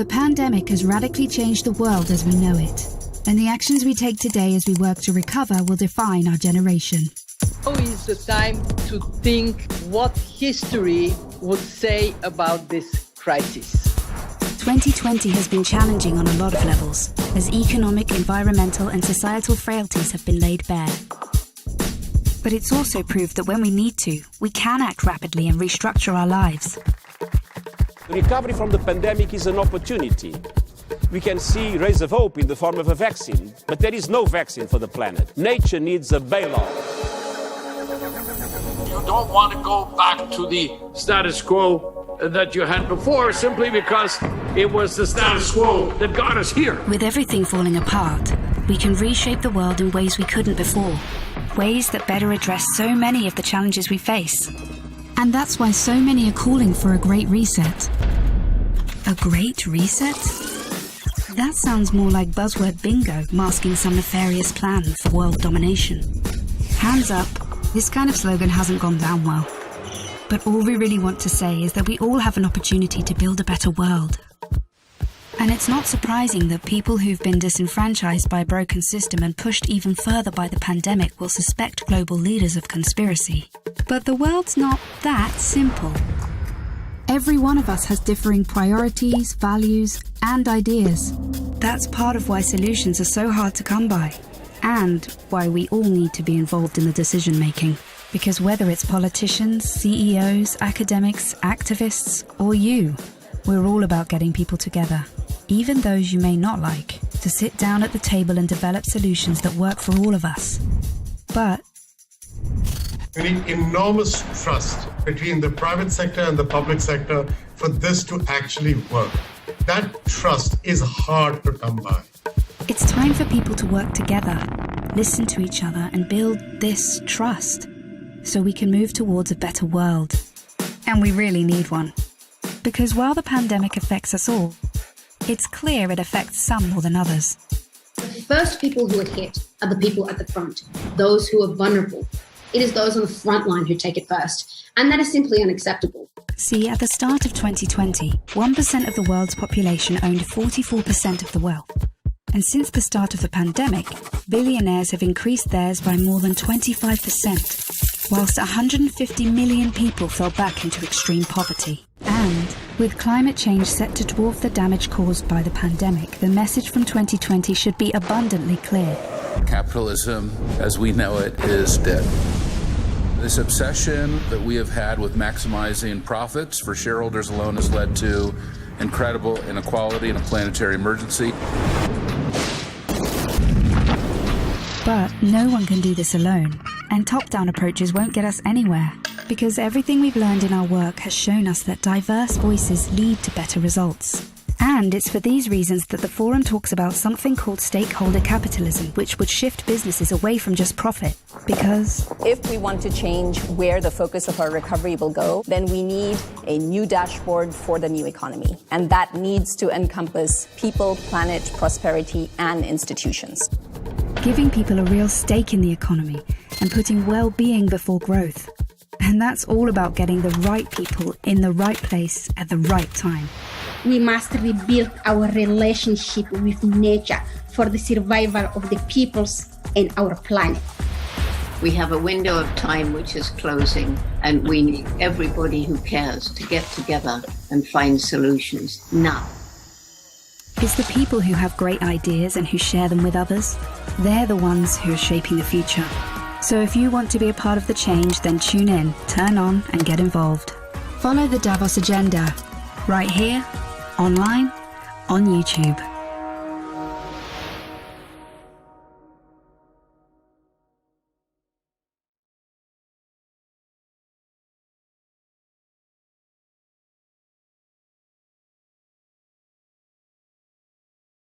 The pandemic has radically changed the world as we know it, and the actions we take today as we work to recover will define our generation. Now is the time to think what history would say about this crisis. 2020 has been challenging on a lot of levels, as economic, environmental and societal frailties have been laid bare. But it's also proved that when we need to, we can act rapidly and restructure our lives. The recovery from the pandemic is an opportunity. We can see rays of hope in the form of a vaccine, but there is no vaccine for the planet. Nature needs a bailout. You don't want to go back to the status quo that you had before simply because it was the status quo that got us here. With everything falling apart, we can reshape the world in ways we couldn't before. Ways that better address so many of the challenges we face. And that's why so many are calling for a great reset. A great reset? That sounds more like buzzword bingo masking some nefarious plan for world domination. Hands up, this kind of slogan hasn't gone down well. But all we really want to say is that we all have an opportunity to build a better world. And it's not surprising that people who've been disenfranchised by a broken system and pushed even further by the pandemic will suspect global leaders of conspiracy. But the world's not that simple. Every one of us has differing priorities, values, and ideas. That's part of why solutions are so hard to come by, and why we all need to be involved in the decision-making. Because whether it's politicians, CEOs, academics, activists, or you, we're all about getting people together, even those you may not like, to sit down at the table and develop solutions that work for all of us. But we need enormous trust between the private sector and the public sector for this to actually work. That trust is hard to come by. It's time for people to work together, listen to each other, and build this trust, so we can move towards a better world. And we really need one. Because while the pandemic affects us all, it's clear it affects some more than others. The first people who are hit are the people at the front, those who are vulnerable. It is those on the front line who take it first, and that is simply unacceptable. See, at the start of 2020, 1% of the world's population owned 44% of the wealth. And since the start of the pandemic, billionaires have increased theirs by more than 25%, whilst 150 million people fell back into extreme poverty. And with climate change set to dwarf the damage caused by the pandemic, the message from 2020 should be abundantly clear. Capitalism, as we know it, is dead. This obsession that we have had with maximizing profits for shareholders alone has led to incredible inequality and a planetary emergency. But no one can do this alone, and top-down approaches won't get us anywhere, because everything we've learned in our work has shown us that diverse voices lead to better results. And it's for these reasons that the Forum talks about something called stakeholder capitalism, which would shift businesses away from just profit. Because if we want to change where the focus of our recovery will go, then we need a new dashboard for the new economy. And that needs to encompass people, planet, prosperity, and institutions. Giving people a real stake in the economy and putting well-being before growth. And that's all about getting the right people in the right place at the right time. We must rebuild our relationship with nature for the survival of the peoples and our planet. We have a window of time which is closing, and we need everybody who cares to get together and find solutions now. It's the people who have great ideas and who share them with others. They're the ones who are shaping the future. So if you want to be a part of the change, then tune in, turn on, and get involved. Follow the Davos agenda, right here, online, on YouTube.